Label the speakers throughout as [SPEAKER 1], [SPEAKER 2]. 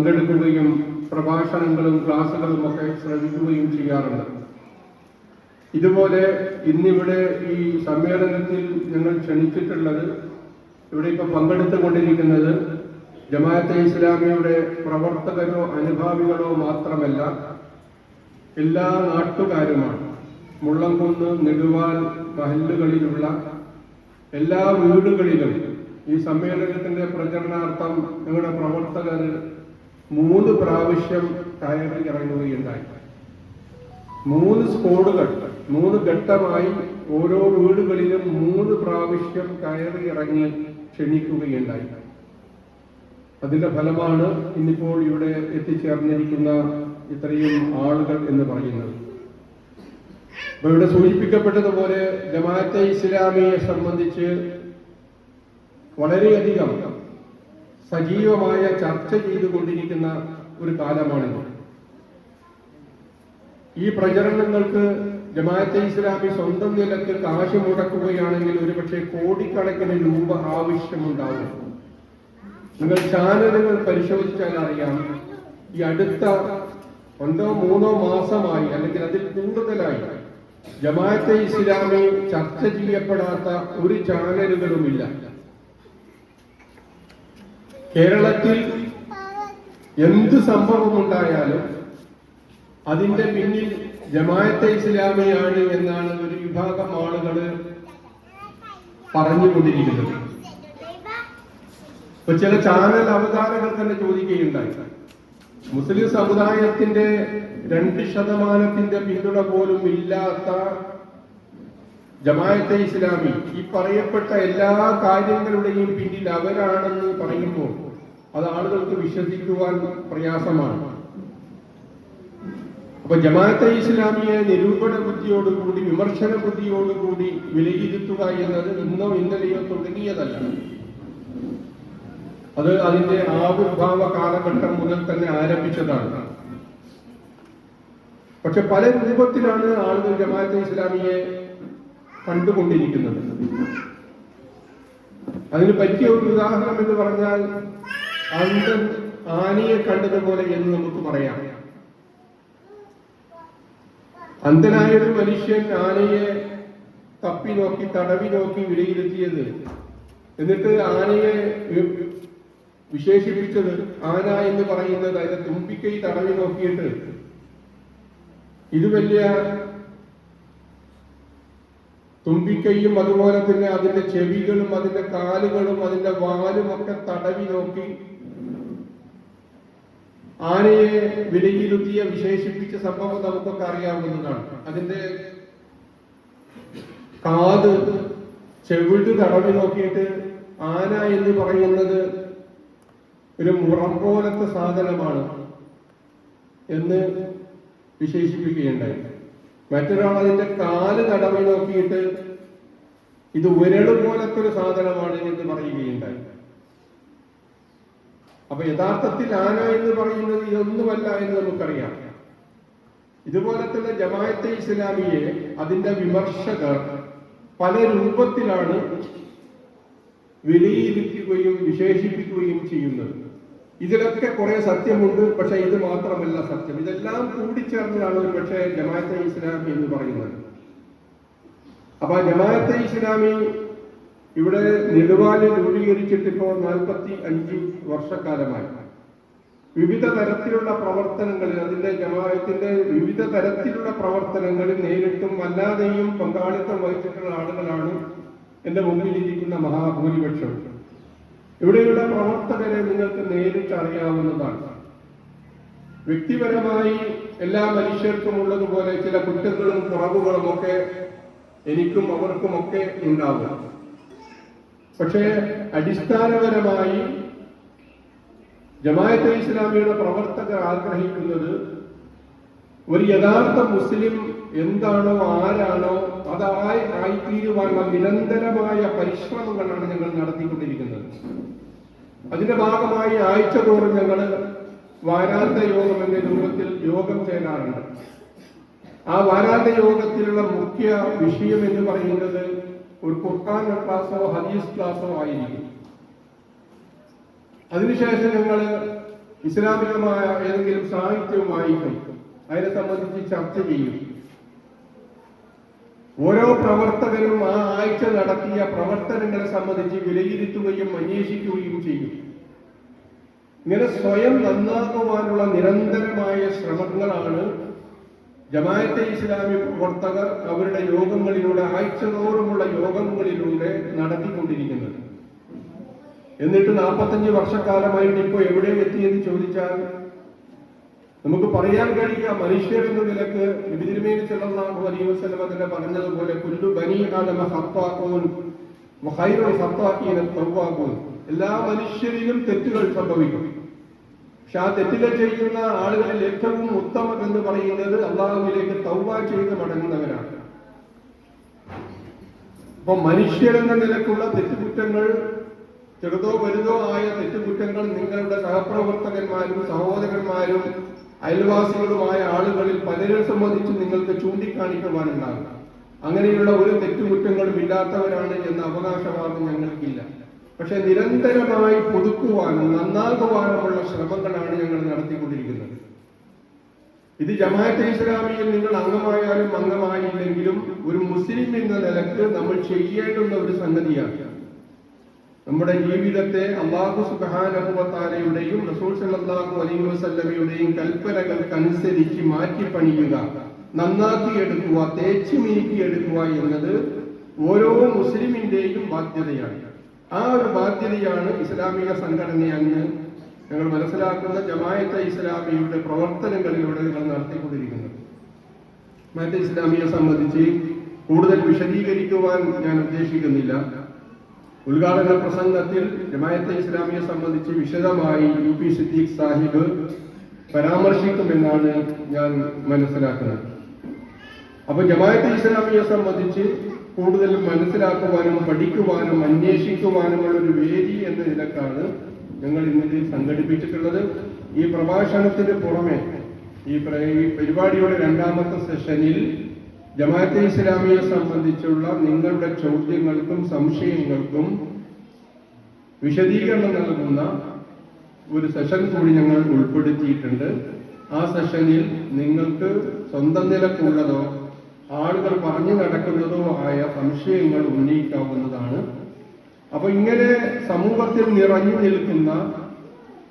[SPEAKER 1] പങ്കെടുക്കുകയും പ്രഭാഷണങ്ങളും ക്ലാസുകളും ഒക്കെ ശ്രമിക്കുകയും ചെയ്യാറുണ്ട്. ഇതുപോലെ ഇന്നിവിടെ ഈ സമ്മേളനത്തിൽ ഞങ്ങൾ ക്ഷണിച്ചിട്ടുള്ളത്, ഇവിടെ ഇപ്പം പങ്കെടുത്തുകൊണ്ടിരിക്കുന്നത് ജമാഅത്തെ ഇസ്ലാമിയുടെ പ്രവർത്തകരോ അനുഭാവികളോ മാത്രമല്ല, എല്ലാ നാട്ടുകാരുമാണ്. മുള്ളംകുന്ന്, നെടുവാൽ മഹല്ലുകളിലുള്ള എല്ലാ വീടുകളിലും ഈ സമ്മേളനത്തിന്റെ പ്രചരണാർത്ഥം ഞങ്ങളുടെ പ്രവർത്തകർ 3 പ്രാവശ്യം കയറി ഇറങ്ങുകയുണ്ടായി. 3 സ്ക്വാഡുകൾ 3 ഘട്ടമായി ഓരോ വീടുകളിലും 3 പ്രാവശ്യം കയറി ഇറങ്ങി ക്ഷണിക്കുകയുണ്ടായി. അതിന്റെ ഫലമാണ് ഇന്നിപ്പോൾ ഇവിടെ എത്തിച്ചേർന്നിരിക്കുന്ന ഇത്രയും ആളുകൾ എന്ന് പറയുന്നത്. അപ്പൊ ഇവിടെ സൂചിപ്പിക്കപ്പെട്ടതുപോലെ ജമാഅത്തെ ഇസ്ലാമിയെ സംബന്ധിച്ച് വളരെയധികം സജീവമായ ചർച്ച ചെയ്തുകൊണ്ടിരിക്കുന്ന ഒരു കാലമാണിത്. ഈ പ്രചരണങ്ങൾക്ക് ജമാഅത്തെ ഇസ്ലാമി സ്വന്തം നിലക്ക് കാശ് മുടക്കുകയാണെങ്കിൽ ഒരുപക്ഷെ കോടിക്കണക്കിന് രൂപ ആവശ്യമുണ്ടാവും. നിങ്ങൾ ചാനലുകൾ പരിശോധിച്ചാൽ അറിയാം, ഈ അടുത്ത 2-3 മാസമായി അല്ലെങ്കിൽ അതിൽ കൂടുതലായി ജമാഅത്തെ ഇസ്ലാമി ചർച്ച ചെയ്യപ്പെടാത്ത ഒരു ചാനലുകളുമില്ല. കേരളത്തിൽ എന്ത് സംഭവമുണ്ടായാലും അതിന്റെ പിന്നിൽ ജമാഅത്തെ ഇസ്ലാമിയാണ് എന്നാണ് ഒരു വിഭാഗം ആളുകൾ പറഞ്ഞുകൊണ്ടിരിക്കുന്നത്. ഇപ്പൊ ചില ചാനൽ അവതാരകർ തന്നെ ചോദിക്കുകയുണ്ടായി, മുസ്ലിം സമുദായത്തിന്റെ 2% പിന്തുണ പോലും ഇല്ലാത്ത ജമാഅത്തെ ഇസ്ലാമി ഈ പറയപ്പെട്ട എല്ലാ കാര്യങ്ങളുടെയും പിന്നിൽ അവരാണെന്ന് പറയുമ്പോൾ അത് ആളുകൾക്ക് വിശ്വസിക്കുവാൻ പ്രയാസമാണ്. അപ്പൊ ജമാഅത്തെ ഇസ്ലാമിയെ നിരൂപണ ബുദ്ധിയോടുകൂടി, വിമർശന ബുദ്ധിയോടുകൂടി വിലയിരുത്തുക എന്നത് ഇന്നോ ഇന്നലെയോ തുടങ്ങിയതല്ല. അത് അതിന്റെ ആവിർഭാവ കാലഘട്ടം മുതൽ തന്നെ ആരംഭിച്ചതാണ്. പക്ഷെ പല രൂപത്തിലാണ് ആളുകൾ ജമാഅത്തെ ഇസ്ലാമിയെ കണ്ടുകൊണ്ടിരിക്കുന്നത്. അതിന് പറ്റിയ ഒരു ഉദാഹരണം എന്ന് പറഞ്ഞാൽ അന്ധൻ ആനയെ കണ്ടതുപോലെ എന്ന് നമുക്ക് പറയാം. അന്ധനായൊരു മനുഷ്യൻ ആനയെ തപ്പി നോക്കി, തടവി നോക്കി വിലയിരുത്തിയത്, എന്നിട്ട് ആനയെ വിശേഷിപ്പിച്ചത്, ആന എന്ന് പറയുന്നത് അതിന്റെ തുമ്പിക്കൈ തടവി നോക്കിയിട്ട് ഇത് വലിയ തുമ്പിക്കൈയും അതുപോലെ തന്നെ അതിന്റെ ചെവികളും അതിന്റെ കാലുകളും അതിന്റെ വാലും ഒക്കെ തടവി നോക്കി ആനയെ വിലയിരുത്തിയ വിശേഷിപ്പിച്ച സംഭവം നമുക്കൊക്കെ അറിയാവുന്നതാണ്. അതിന്റെ കാത് ചെവിട് തടവി നോക്കിയിട്ട് ആന എന്ന് പറയുന്നത് ഒരു മുറം പോലത്തെ സാധനമാണ് എന്ന് വിശേഷിപ്പിക്കുകയുണ്ടായി. മറ്റൊരാൾ അതിന്റെ കാല് തടവി നോക്കിയിട്ട് ഇത് ഉരള് പോലത്തെ ഒരു സാധനമാണ് എന്ന് പറയുകയുണ്ടായി. അപ്പൊ യഥാർത്ഥത്തിൽ ആന എന്ന് പറയുന്നത് ഇതൊന്നുമല്ല എന്ന് നമുക്കറിയാം. ഇതുപോലെ തന്നെ ജമാഅത്തെ ഇസ്ലാമിയെ അതിന്റെ വിമർശകർ പല രൂപത്തിലാണ് വിലയിരുത്തുകയും വിശേഷിപ്പിക്കുകയും ചെയ്യുന്നത്. ഇതിലൊക്കെ കുറെ സത്യമുണ്ട്, പക്ഷെ ഇത് മാത്രമല്ല സത്യം. ഇതെല്ലാം കൂടിച്ചേർന്നതാണ് ഒരു പക്ഷേ ജമാഅത്തെ ഇസ്ലാമി എന്ന് പറയുന്നത്. അപ്പൊ ജമാഅത്തെ ഇസ്ലാമി ഇവിടെ നെടുവാലിൽ രൂപീകരിച്ചിട്ട് ഇപ്പോൾ 45 വർഷക്കാലമായി വിവിധ തരത്തിലുള്ള പ്രവർത്തനങ്ങളിൽ, അതിന്റെ ജമാഅത്തിന്റെ വിവിധ തരത്തിലുള്ള പ്രവർത്തനങ്ങളിൽ നേരിട്ടും അല്ലാതെയും പങ്കാളിത്തം വഹിച്ചിട്ടുള്ള ആളുകളാണ് എന്റെ മുമ്പിലിരിക്കുന്ന മഹാഭൂരിപക്ഷം. ഇവിടെയുള്ള പ്രവർത്തകരെ നിങ്ങൾക്ക് നേരിട്ട് അറിയാവുന്നതാണ്. വ്യക്തിപരമായി എല്ലാ മനുഷ്യർക്കും ഉള്ളതുപോലെ ചില കുറ്റങ്ങളും കുറവുകളും ഒക്കെ എനിക്കും അവർക്കുമൊക്കെ ഉണ്ടാവും. പക്ഷേ അടിസ്ഥാനപരമായി ജമാഅത്തെ ഇസ്ലാമിയുടെ പ്രവർത്തകർ ആഗ്രഹിക്കുന്നത് ഒരു യഥാർത്ഥ മുസ്ലിം എന്താണോ ആരാണോ ആയിത്തീരുവാനുള്ള നിരന്തരമായ പരിശ്രമങ്ങളാണ് ഞങ്ങൾ നടത്തിക്കൊണ്ടിരിക്കുന്നത്. അതിന്റെ ഭാഗമായി ആഴ്ച തോറും ഞങ്ങൾ വാരാന്ത യോഗം എന്ന രൂപത്തിൽ യോഗം ചേരാറുണ്ട്. ആ വാരാന്ത യോഗത്തിലുള്ള മുഖ്യ വിഷയം എന്ന് പറയുന്നത് ഒരു ഖുർആൻ ക്ലാസ്സോ ഹദീസ് ക്ലാസ്സോ ആയിരിക്കും. അതിനുശേഷം ഞങ്ങൾ ഇസ്ലാമികമായ ഏതെങ്കിലും സാഹിത്യം വായിക്കും, അതിനെ സംബന്ധിച്ച് ചർച്ച ചെയ്യും. ഓരോ പ്രവർത്തകരും ആ ആഴ്ച നടത്തിയ പ്രവർത്തനങ്ങളെ സംബന്ധിച്ച് വിലയിരുത്തുകയും അന്വേഷിക്കുകയും ചെയ്യും. ഇങ്ങനെ സ്വയം നന്നാക്കുവാനുള്ള നിരന്തരമായ ശ്രമങ്ങളാണ് ജമാഅത്തെ ഇസ്ലാമി പ്രവർത്തകർ അവരുടെ യോഗങ്ങളിലൂടെ, ആഴ്ചതോറുമുള്ള യോഗങ്ങളിലൂടെ നടത്തിക്കൊണ്ടിരിക്കുന്നത്. എന്നിട്ട് 45 വർഷക്കാലമായിട്ട് ഇപ്പോൾ എവിടെ എത്തിയെന്ന് ചോദിച്ചാൽ നമുക്ക് പറയാൻ കഴിയുക, മനുഷ്യർ എന്ന നിലക്ക് നബി തിരുമേനി സല്ലല്ലാഹു അലൈഹി വസല്ലം തന്നെ പറഞ്ഞതുപോലെ കുല്ലു ബനി ആദമ ഖത്താഊൻ വഖൈറുൽ ഖത്താഈന തവ്വാബൂൻ, എല്ലാ മനുഷ്യരിലും തെറ്റുകൾ സംഭവിക്കും. പക്ഷെ ആ തെറ്റുകൾ ചെയ്യുന്ന ആളുകളിൽ ഏറ്റവും ഉത്തമം എന്ന് പറയുന്നത് അള്ളാഹുവിലേക്ക് തൗബ ചെയ്ത് മടങ്ങുന്നവരാണ്. അപ്പൊ മനുഷ്യരെന്ന നിലക്കുള്ള തെറ്റുകുറ്റങ്ങൾ, ചെറുതോ വലുതോ ആയ തെറ്റുകുറ്റങ്ങൾ നിങ്ങളുടെ സഹപ്രവർത്തകന്മാരും സഹോദരന്മാരും അയൽവാസികളുമായ ആളുകളിൽ പലരെ സംബന്ധിച്ച് നിങ്ങൾക്ക് ചൂണ്ടിക്കാണിക്കുവാനുണ്ടാകും. അങ്ങനെയുള്ള ഒരു തെറ്റുകുറ്റങ്ങളും ഇല്ലാത്തവരാണ് എന്ന അവകാശവാദം ഞങ്ങൾക്കില്ല. പക്ഷെ നിരന്തരമായി പുതുക്കുവാനും നന്നാകുവാനുമുള്ള ശ്രമങ്ങളാണ് ഞങ്ങൾ നടത്തിക്കൊണ്ടിരിക്കുന്നത്. ഇത് ജമാഅത്തെ ഇസ്ലാമിയിൽ നിങ്ങൾ അംഗമായാലും അംഗമായില്ലെങ്കിലും ഒരു മുസ്ലിം എന്ന നിലക്ക് നമ്മൾ ചെയ്യേണ്ടുന്ന ഒരു സംഗതിയാണ്. നമ്മുടെ ജീവിതത്തെ അല്ലാഹു സുബ്ഹാനഹു വ തആലയുടെയും റസൂൽ സല്ലല്ലാഹു അലൈഹി വസല്ലമയുടെയും കൽപ്പനകൾക്കനുസരിച്ച് മാറ്റിപ്പണിയുക, നന്നാക്കിയെടുക്കുക, തേച്ചു മിനുക്കിയെടുക്കുക എന്നത് ഓരോ മുസ്ലിമിന്റെയും ബാധ്യതയാണ്. ആ ഒരു ബാധ്യതയാണ് ഇസ്ലാമിക സംഘടനയെന്ന് ഞങ്ങൾ മനസ്സിലാക്കുന്ന ജമാഅത്തെ ഇസ്ലാമിയുടെ പ്രവർത്തനങ്ങളിലൂടെ നിങ്ങൾ നടത്തിക്കൊണ്ടിരിക്കുന്നത്. ജമാഅത്തെ ഇസ്ലാമിയെ സംബന്ധിച്ച് കൂടുതൽ വിശദീകരിക്കുവാൻ ഞാൻ ഉദ്ദേശിക്കുന്നില്ല. ഉദ്ഘാടന പ്രസംഗത്തിൽ ജമാഅത്തെ ഇസ്ലാമിയെ സംബന്ധിച്ച് വിശദമായി UP സിദ്ദീഖ് സാഹിബ് പരാമർശിക്കുമെന്നാണ് ഞാൻ മനസ്സിലാക്കുന്നത്. അപ്പൊ ജമാഅത്തെ ഇസ്ലാമിയെ സംബന്ധിച്ച് കൂടുതൽ മനസ്സിലാക്കുവാനും പഠിക്കുവാനും അന്വേഷിക്കുവാനുമുള്ള ഒരു വേദി എന്ന നിലക്കാണ് ഞങ്ങൾ ഇന്നിത് സംഘടിപ്പിച്ചിട്ടുള്ളത്. ഈ പ്രഭാഷണത്തിന് പുറമെ ഈ പരിപാടിയുടെ 2ാമത്തെ സെഷനിൽ ജമാഅത്തെ ഇസ്ലാമിയെ സംബന്ധിച്ചുള്ള നിങ്ങളുടെ ചോദ്യങ്ങൾക്കും സംശയങ്ങൾക്കും വിശദീകരണം നൽകുന്ന ഒരു സെഷൻ കൂടി ഞങ്ങൾ ഉൾപ്പെടുത്തിയിട്ടുണ്ട്. ആ സെഷനിൽ നിങ്ങൾക്ക് സ്വന്തം നിലക്കുള്ളതോ ആളുകൾ പറഞ്ഞു നടക്കുന്നതോ ആയ സംശയങ്ങൾ ഉന്നയിക്കാവുന്നതാണ്. അപ്പൊ ഇങ്ങനെ സമൂഹത്തിൽ നിറഞ്ഞു നിൽക്കുന്ന,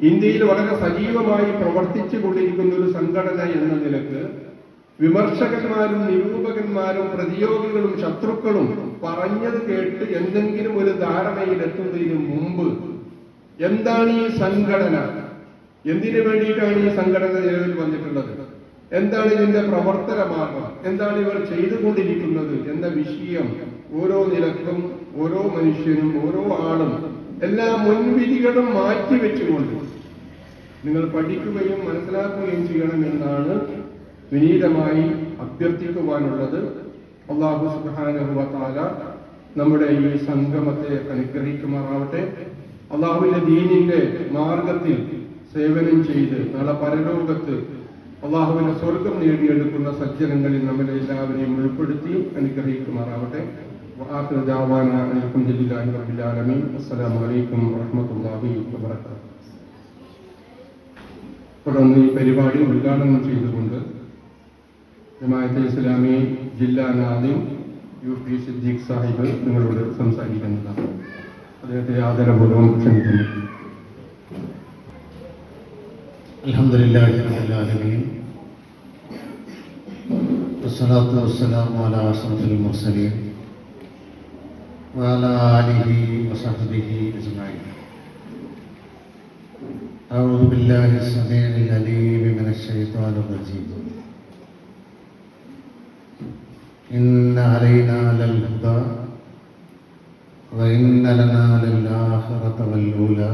[SPEAKER 1] ഇന്ത്യയിൽ വളരെ സജീവമായി പ്രവർത്തിച്ചു കൊണ്ടിരിക്കുന്ന ഒരു സംഘടന എന്ന നിലക്ക് വിമർശകന്മാരും നിരൂപകന്മാരും പ്രതിയോഗികളും ശത്രുക്കളും പറഞ്ഞത് കേട്ട് എന്തെങ്കിലും ഒരു ധാരണയിലെത്തുന്നതിന് മുമ്പ് എന്താണ് ഈ സംഘടന, എന്തിനു വേണ്ടിയിട്ടാണ് ഈ സംഘടന നിലവിൽ വന്നിട്ടുള്ളത്, എന്താണ് ഇതിന്റെ പ്രവർത്തന മാർഗം, എന്താണ് ഇവർ ചെയ്തുകൊണ്ടിരിക്കുന്നത് എന്ന വിഷയം ഓരോ നിലക്കും ഓരോ മനുഷ്യനും ഓരോ ആളും എല്ലാ മുൻവിധികളും മാറ്റിവെച്ചുകൊണ്ട് നിങ്ങൾ പഠിക്കുകയും മനസ്സിലാക്കുകയും ചെയ്യണമെന്നാണ് വിനീതമായി അഭ്യർത്ഥിക്കുവാനുള്ളത്. അല്ലാഹു സുബ്ഹാനഹു വ തആല നമ്മുടെ ഈ സംഗമത്തെ അനുഗ്രഹിക്കുമാറാവട്ടെ. അല്ലാഹുവിന്റെ ദീനിന്റെ മാർഗത്തിൽ സേവനം ചെയ്ത് നാളെ പരലോകത്ത് അല്ലാഹുവിന്റെ സ്വർഗം നേടിയെടുക്കുന്ന സജ്ജനങ്ങളിൽ നമ്മളെ എല്ലാവരെയും ഉൾപ്പെടുത്തി അനുഗ്രഹിക്കുമാറാവട്ടെ. വആഖിറു ദഅവാന അൽഹംദുലില്ലാഹി റബ്ബിൽ ആലമീൻ. അസ്സലാമു അലൈക്കും വറഹ്മത്തുള്ളാഹി വബറകാതുഹു. തുടർന്ന് ഈ പരിപാടി ഉദ്ഘാടനം ചെയ്തുകൊണ്ട് ജമാഅത്തെ ഇസ്ലാമി ജില്ലാ നാദിം UP സിദ്ദീഖ് സാഹിബ് നിങ്ങളോട് സംസാരിക്കുന്നതാണ്. അദ്ദേഹത്തെ ആദരപൂർവ്വം ക്ഷണിക്കുന്നു.
[SPEAKER 2] അൽഹംദുലില്ലാഹി റബ്ബിൽ ആലമീൻ വസ്സലാത്തു വസ്സലാമു അലാ അഷ്റഫിൽ മുർസലീൻ വഅലാ ആലിഹി വസഹ്ബിഹി അജ്മഈൻ. അഊദു ബില്ലാഹി അസ്സമീഇൽ അലീം മിനശ് ശൈത്വാനിർ റജീം. ഇന്ന അലൈനാ ലൽ ഹുദാ വഇന്ന ലനാ ലൽ ആഖിറത വൽ ഊലാ.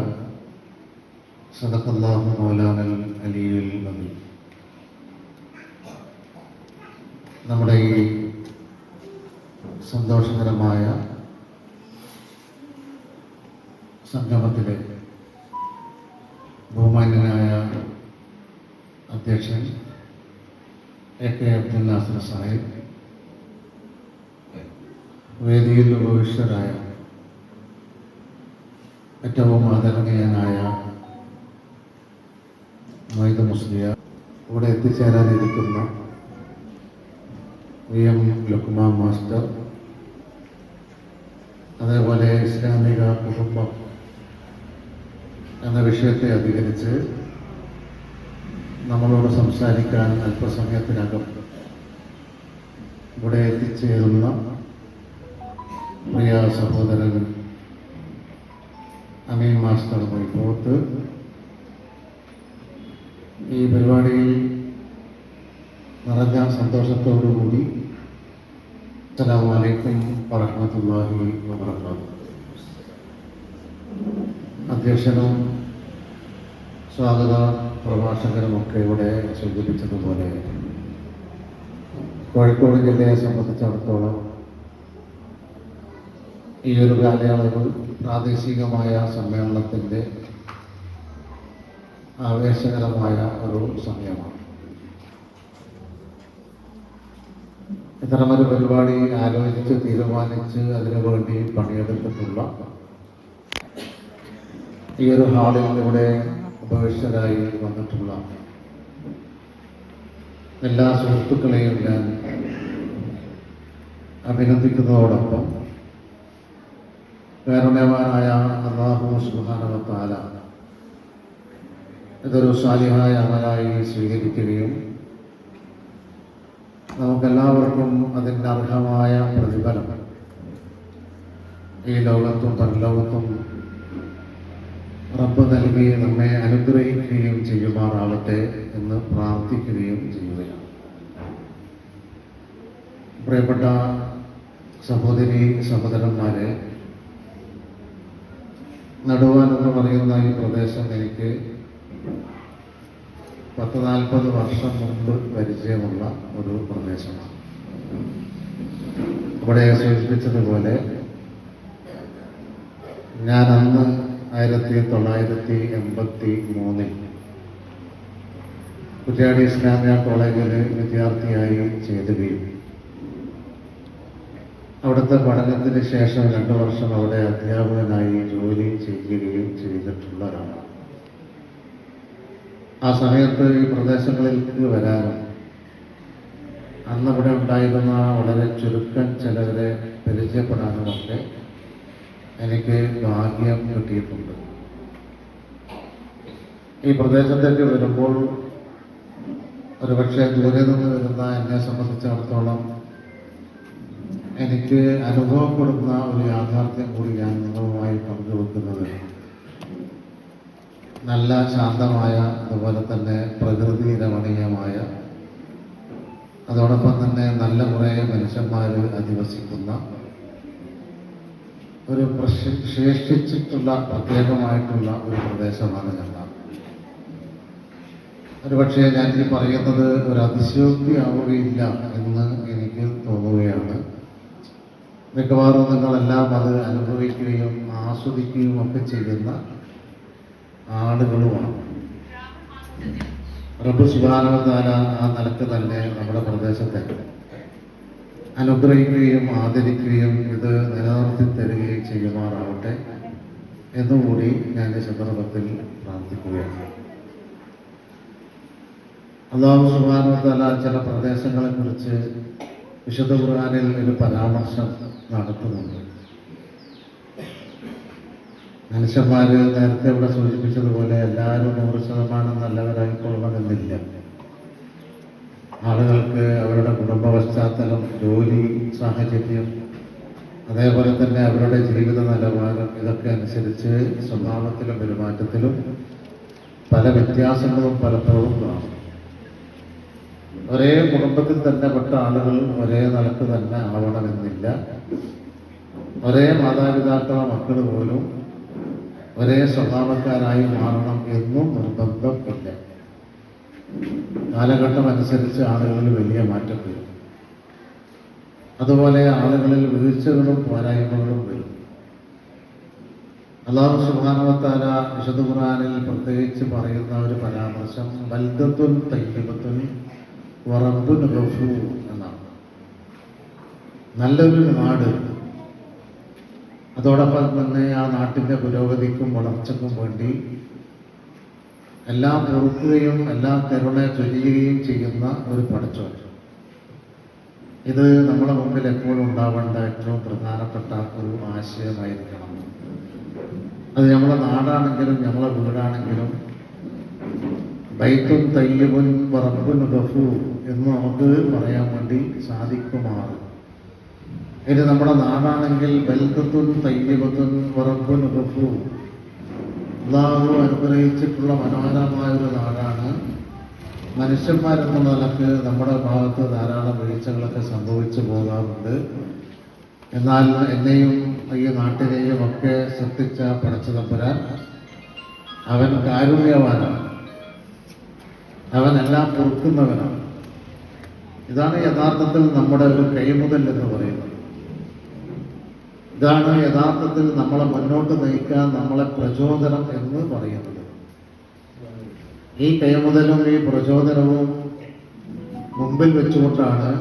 [SPEAKER 2] സദഖല്ലാഹു മൗലാനൽ അലിയുൽ അമീൻ. നമ്മുടെ ഈ സന്തോഷകരമായ സംഗമത്തിലെ ബഹുമാന്യനായ അധ്യക്ഷൻ AK അബ്ദുൽ നാസർ സാഹിബ്, വേദിയിൽ ഉപവിഷ്ടരായ ഏറ്റവും ആദരണീയനായ മൊയ്ത് മുസ്ലിയാർ, ഇവിടെ എത്തിച്ചേരാനിരിക്കുന്ന VM ലുക്മാൻ മാസ്റ്റർ, അതേപോലെ ഇസ്ലാമിക കുടുംബം എന്ന വിഷയത്തെ അധികരിച്ച് നമ്മളോട് സംസാരിക്കാൻ അല്പസമയത്തിനകം ഇവിടെ എത്തിച്ചേരുന്ന പ്രിയ സഹോദരൻ അമീൻ മാസ്റ്റർ മൊയ്പോത്ത്, ഈ പരിപാടിയിൽ നിറഞ്ഞ സന്തോഷത്തോടുകൂടി അസ്സലാമു അലൈക്കും വറഹ്മത്തുള്ളാഹി വബറകാതുഹു. അധ്യക്ഷനും സ്വാഗത പ്രഭാഷകരുമൊക്കെ ഇവിടെ സൂചിപ്പിച്ചതുപോലെ കോഴിക്കോട് ജില്ലയെ സംബന്ധിച്ചിടത്തോളം ഈ ഒരു കാലയളവ് പ്രാദേശികമായ സമ്മേളനത്തിൻ്റെ ആവേശകരമായ ഒരു സമയമാണ്. ഇത്തരമൊരു പരിപാടി ആലോചിച്ച് തീരുമാനിച്ച് അതിനുവേണ്ടി പണിയെടുത്തിട്ടുള്ള ഈ ഒരു ഹാളിൽ ഇവിടെ ഉപവിഷ്ടരായി വന്നിട്ടുള്ള എല്ലാ സുഹൃത്തുക്കളെയും ഞാൻ അഭിനന്ദിക്കുന്നതോടൊപ്പം കാരുണ്യവാനായ അല്ലാഹു സുബ്ഹാനഹു വ തആല ഇതൊരു സാലിഹായ അമലായി സ്വീകരിക്കുകയും നമുക്കെല്ലാവർക്കും അതിൻ്റെ അർഹമായ പ്രതിഫലം ഈ ലോകത്തും പരലോകത്തും റബ്ബ് നൽകി നമ്മെ അനുഗ്രഹിക്കുകയും ചെയ്യുമാറാവട്ടെ എന്ന് പ്രാർത്ഥിക്കുകയും ചെയ്യുകയാണ്. പ്രിയപ്പെട്ട സഹോദരി സഹോദരന്മാരെ, നടുവാൻ എന്ന് പറയുന്ന ഈ പ്രദേശം എനിക്ക് 40-40 വർഷം മുമ്പ് പരിചയമുള്ള ഒരു പ്രദേശമാണ്. ഇവിടെ സൂചിപ്പിച്ചതുപോലെ ഞാൻ അന്ന് 1983 കുറ്റ്യാടി ഇസ്ലാമിയ കോളേജിൽ വിദ്യാർത്ഥിയായി ചേരുകയും അവിടുത്തെ പഠനത്തിന് ശേഷം 2 വർഷം അവിടെ അധ്യാപകനായി ജോലി ചെയ്യുകയും ചെയ്തിട്ടുള്ള ഒരാളാണ്. ആ സമയത്ത് ഈ പ്രദേശങ്ങളിലേക്ക് വരാനും അന്നിവിടെ ഉണ്ടായിരുന്ന വളരെ ചുരുക്കം ചിലവരെ പരിചയപ്പെടാനുമൊക്കെ എനിക്ക് ഭാഗ്യം കിട്ടിയിട്ടുണ്ട്. ഈ പ്രദേശത്തേക്ക് വരുമ്പോൾ ഒരുപക്ഷെ ദൂരെ നിന്ന് വരുന്ന എന്നെ സംബന്ധിച്ചിടത്തോളം എനിക്ക് അനുഭവപ്പെടുന്ന ഒരു യാഥാർത്ഥ്യം കൂടി ഞാൻ നിങ്ങളുമായി പങ്കുവെക്കുന്നത്, നല്ല ശാന്തമായ, അതുപോലെ തന്നെ പ്രകൃതി രമണീയമായ, അതോടൊപ്പം തന്നെ നല്ല കുറേ മനുഷ്യന്മാർ അധിവസിക്കുന്ന ഒരു ശേഷിച്ചിട്ടുള്ള പ്രത്യേകമായിട്ടുള്ള ഒരു പ്രദേശമാണ് ഞങ്ങൾ. ഒരുപക്ഷെ ഞാൻ ഈ പറയുന്നത് ഒരു അതിശയോക്തി ആവുകയില്ല എന്ന് എനിക്ക് തോന്നുകയാണ്. മിക്കവാറും നിങ്ങളെല്ലാം അത് അനുഭവിക്കുകയും ആസ്വദിക്കുകയും ഒക്കെ ചെയ്യുന്ന ആളുകളുമാണ്. റബ്ബ് സുബ്ഹാനഹു വ തആല ആ നിലക്ക് തന്നെ നമ്മുടെ പ്രദേശത്തെ അനുഗ്രഹിക്കുകയും ആദരിക്കുകയും ഇത് നിലനിർത്തി തരികയും ചെയ്യുമാറാവട്ടെ എന്നുകൂടി ഞാൻ ഈ സന്ദർഭത്തിൽ പ്രാർത്ഥിക്കുകയാണ്. അല്ലാഹു സുബ്ഹാനഹു വ തആല ചില പ്രദേശങ്ങളെ കുറിച്ച് വിശുദ്ധ ഖുർആനിൽ ഒരു പരാമർശം നടത്തുന്നുണ്ട്. മനുഷ്യന്മാർ നേരത്തെ ഇവിടെ സൂചിപ്പിച്ചതുപോലെ എല്ലാവരും 100% നല്ലവരായിക്കൊള്ളണമെന്നില്ല. ആളുകൾക്ക് അവരുടെ കുടുംബ പശ്ചാത്തലം, ജോലി സാഹചര്യം, അതേപോലെ തന്നെ അവരുടെ ജീവിത നിലവാരം, ഇതൊക്കെ അനുസരിച്ച് സ്വഭാവത്തിലും പെരുമാറ്റത്തിലും പല വ്യത്യാസങ്ങളും പലപ്പോഴും കാണും. ഒരേ കുടുംബത്തിൽ തന്നെ പെട്ട ആളുകൾ ഒരേ നിലക്ക് തന്നെ ആവണമെന്നില്ല. ഒരേ മാതാപിതാക്കളെ മക്കൾ പോലും ഒരേ സ്വഭാവക്കാരായി മാറണം എന്നും നിർബന്ധമില്ല. കാലഘട്ടം അനുസരിച്ച് ആളുകളിൽ വലിയ മാറ്റം വരും. അതുപോലെ ആളുകളിൽ വീഴ്ചകളും പോരായ്മകളും വരും. അല്ലാഹു സുബ്ഹാനഹു വ തആല വിശുദ്ധ ഖുർആനിൽ പ്രത്യേകിച്ച് പറയുന്ന ഒരു പരാമർശം ബൽദത്തുൻ തയ്യിബത്തുൻ വറബ്ബുൻ ഗഫൂർ എന്നാണ്. നല്ലൊരു നാട്, അതോടൊപ്പം തന്നെ ആ നാട്ടിൻ്റെ പുരോഗതിക്കും വളർച്ചയ്ക്കും വേണ്ടി എല്ലാം പൊറുക്കുകയും എല്ലാം കരുണ ചൊരിയുകയും ചെയ്യുന്ന ഒരു പടച്ചോൻ. ഇത് നമ്മുടെ മുമ്പിൽ എപ്പോഴും ഉണ്ടാവേണ്ട ഏറ്റവും പ്രധാനപ്പെട്ട ഒരു ആശയമായിരിക്കണം. അത് നമ്മളെ നാടാണെങ്കിലും നമ്മളെ വീടാണെങ്കിലും ബൈത്തുൻ തയ്യിബുൻ വറബ്ബുൻ ഗഫൂർ എന്ന് നമുക്ക് പറയാൻ വേണ്ടി സാധിക്കുമാറ്. ഇത് നമ്മുടെ നാടാണെങ്കിൽ ബൽദത്തുൻ തയ്യിബത്തുൻ വറബ്ബുൻ ഗഫൂർ, അല്ലാഹു അനുഗ്രഹിച്ചിട്ടുള്ള മനോഹരമായ ഒരു നാടാണ്. മനുഷ്യന്മാരെന്നുള്ള നിലക്ക് നമ്മുടെ ഭാഗത്ത് ധാരാളം വീഴ്ചകളൊക്കെ സംഭവിച്ചു പോകാറുണ്ട്. എന്നാൽ എന്നെയും ഈ നാട്ടിനെയും ഒക്കെ സൃഷ്ടിച്ച പടച്ചതമ്പുരാൻ അവൻ കാരുണ്യവാനാണ്, അവനെല്ലാം പൊറുക്കുന്നവനാണ്. ഇതാണ് യഥാർത്ഥത്തിൽ നമ്മുടെ ഒരു കൈമുതൽ എന്ന് പറയുന്നത്. ഇതാണ് യഥാർത്ഥത്തിൽ നമ്മളെ മുന്നോട്ട് നയിക്കാൻ നമ്മളെ പ്രചോദനം എന്ന് പറയുന്നത്. ഈ കൈമുതലും ഈ പ്രചോദനവും മുമ്പിൽ വെച്ചുകൊണ്ടാണ്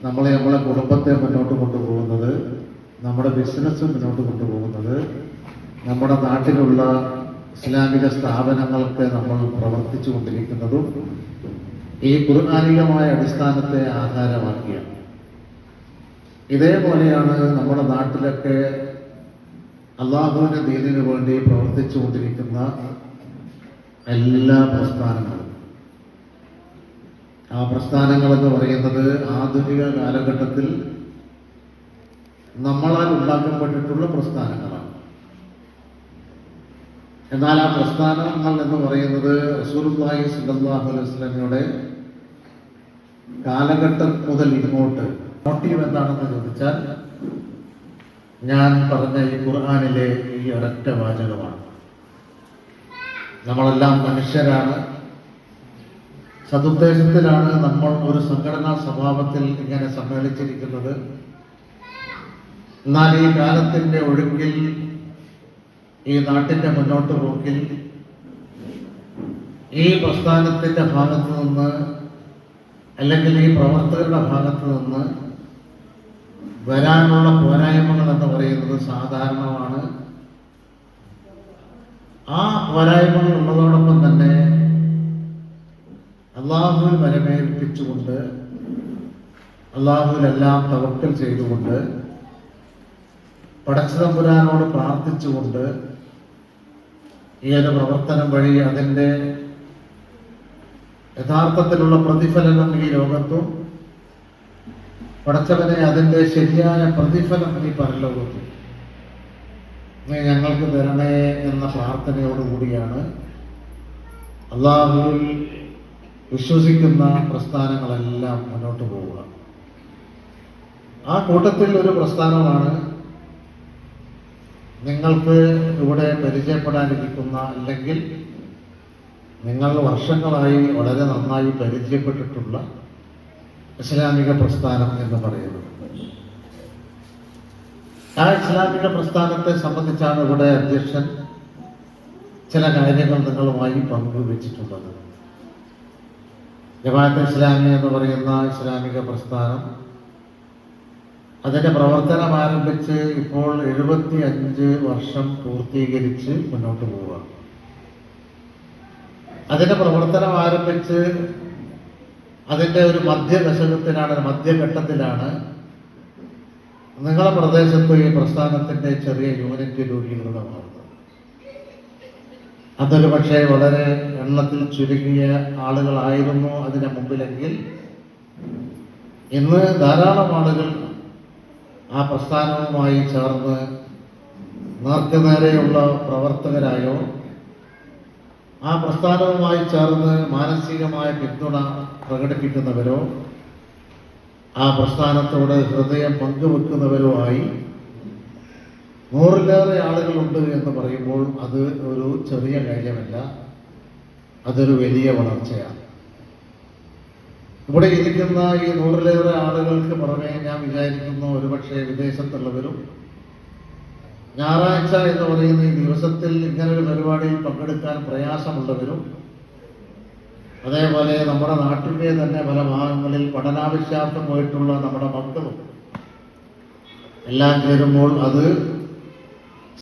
[SPEAKER 2] നമ്മളെ കുടുംബത്തെ മുന്നോട്ട് കൊണ്ടുപോകുന്നത്, നമ്മുടെ ബിസിനസ് മുന്നോട്ട് കൊണ്ടുപോകുന്നത്, നമ്മുടെ നാട്ടിലുള്ള ഇസ്ലാമിക സ്ഥാപനങ്ങൾക്ക് നമ്മൾ പ്രവർത്തിച്ചു കൊണ്ടിരിക്കുന്നതും ഈ ഖുർആനികമായ അടിസ്ഥാനത്തെ ആധാരമാക്കിയാണ്. ഇതേപോലെയാണ് നമ്മുടെ നാട്ടിലൊക്കെ അള്ളാഹുവിൻ്റെ ദീനിനു വേണ്ടി പ്രവർത്തിച്ചു കൊണ്ടിരിക്കുന്ന എല്ലാ പ്രസ്ഥാനങ്ങളും. ആ പ്രസ്ഥാനങ്ങളെന്ന് പറയുന്നത് ആധുനിക കാലഘട്ടത്തിൽ നമ്മളാൽ ഉണ്ടാക്കപ്പെട്ടിട്ടുള്ള പ്രസ്ഥാനങ്ങളാണ്. എന്നാൽ ആ പ്രസ്ഥാനങ്ങൾ എന്ന് പറയുന്നത് റസൂലുള്ളാഹി സ്വല്ലല്ലാഹു അലൈഹി വസല്ലമയുടെ കാലഘട്ടം മുതൽ ഇങ്ങോട്ട് മോട്ടീവ് എന്താണെന്ന് ചോദിച്ചാൽ ഞാൻ പറഞ്ഞ ഈ ഖുർആനിലെ ഈ ഒരൊറ്റ വാചകമാണ്. നമ്മളെല്ലാം മനുഷ്യരാണ്, സതുദ്ദേശത്തിലാണ് നമ്മൾ ഒരു സംഘടനാ സ്വഭാവത്തിൽ ഇങ്ങനെ സമ്മേളിച്ചിരിക്കുന്നത്. എന്നാൽ ഈ കാലത്തിൻ്റെ ഒഴുക്കിൽ, ഈ നാട്ടിൻ്റെ മുന്നോട്ട് പോക്കിൽ ഈ പ്രസ്ഥാനത്തിൻ്റെ ഭാഗത്തു നിന്ന് അല്ലെങ്കിൽ ഈ പ്രവർത്തകരുടെ ഭാഗത്തു നിന്ന് വരാനുള്ള പോരായ്മകൾ എന്ന് പറയുന്നത് സാധാരണമാണ്. ആ പോരായ്മകൾ ഉള്ളതോടൊപ്പം തന്നെ അള്ളാഹുവിൽ വരമേൽപ്പിച്ചുകൊണ്ട്, അള്ളാഹുവിലെല്ലാം തവക്കൽ ചെയ്തുകൊണ്ട്, പടച്ചതമ്പുരാനോട് പ്രാർത്ഥിച്ചുകൊണ്ട് ഈ ഒരു പ്രവർത്തനം വഴി അതിൻ്റെ യഥാർത്ഥത്തിലുള്ള പ്രതിഫലനം ഈ ലോകത്തും, പടച്ചവനെ അതിൻ്റെ ശരിയായ പ്രതിഫലം ഈ പരലോകത്തും നീ ഞങ്ങൾക്ക് തരണേ എന്ന പ്രാർത്ഥനയോടുകൂടിയാണ് അള്ളാഹുവിൽ വിശ്വസിക്കുന്ന പ്രസ്ഥാനങ്ങളെല്ലാം മുന്നോട്ട് പോവുക. ആ കൂട്ടത്തിൽ ഒരു പ്രസ്ഥാനമാണ് നിങ്ങൾക്ക് ഇവിടെ പരിചയപ്പെടാനിരിക്കുന്ന, അല്ലെങ്കിൽ നിങ്ങൾ വർഷങ്ങളായി വളരെ നന്നായി പരിചയപ്പെട്ടിട്ടുള്ള ഇസ്ലാമിക പ്രസ്ഥാനം എന്ന് പറയുന്നത്. ആ ഇസ്ലാമിക പ്രസ്ഥാനത്തെ സംബന്ധിച്ചാണ് ഇവിടെ അധ്യക്ഷൻ ചില കാര്യങ്ങൾ നിങ്ങളുമായി പങ്കുവച്ചിട്ടുള്ളത്. ജമാഅത്തെ ഇസ്ലാമി എന്ന് പറയുന്ന ഇസ്ലാമിക പ്രസ്ഥാനം അതിൻ്റെ പ്രവർത്തനം ആരംഭിച്ച് ഇപ്പോൾ 75 വർഷം പൂർത്തീകരിച്ച് മുന്നോട്ട് പോവുക. അതിൻ്റെ പ്രവർത്തനം ആരംഭിച്ച് അതിൻ്റെ ഒരു മധ്യഘട്ടത്തിലാണ് നിങ്ങളുടെ പ്രദേശത്ത് ഈ പ്രസ്ഥാനത്തിൻ്റെ ചെറിയ യൂണിറ്റ് രൂപീകൃതമാകുന്നത്. അതൊരു പക്ഷേ വളരെ എണ്ണത്തിൽ ചുരുങ്ങിയ ആളുകളായിരുന്നു അതിന് മുമ്പിലെങ്കിൽ ഇന്ന് ധാരാളം ആളുകൾ ആ പ്രസ്ഥാനവുമായി ചേർന്ന് നേർക്കുനേരെയുള്ള പ്രവർത്തകരായോ ആ പ്രസ്ഥാനവുമായി ചേർന്ന് മാനസികമായ പിന്തുണ പ്രകടിപ്പിക്കുന്നവരോ ആ പ്രസ്ഥാനത്തോട് ഹൃദയം പങ്കുവെക്കുന്നവരോ ആയി 100-ലേറെ ആളുകളുണ്ട് എന്ന് പറയുമ്പോൾ അത് ഒരു ചെറിയ കാര്യമല്ല, അതൊരു വലിയ വളർച്ചയാണ്. ഇവിടെ ഇരിക്കുന്ന ഈ 100-ലേറെ ആളുകൾക്ക് പുറമെ ഞാൻ വിചാരിക്കുന്നു ഒരുപക്ഷെ വിദേശത്തുള്ളവരും ഞായറാഴ്ച എന്ന് പറയുന്ന ഈ ദിവസത്തിൽ ഇങ്ങനൊരു പരിപാടിയിൽ പങ്കെടുക്കാൻ പ്രയാസമുള്ളവരും, അതേപോലെ നമ്മുടെ നാട്ടിലെ തന്നെ പല ഭാഗങ്ങളിൽ പഠനാവശ്യാർത്ഥം പോയിട്ടുള്ള നമ്മുടെ മക്കളും എല്ലാം ചേരുമ്പോൾ അത്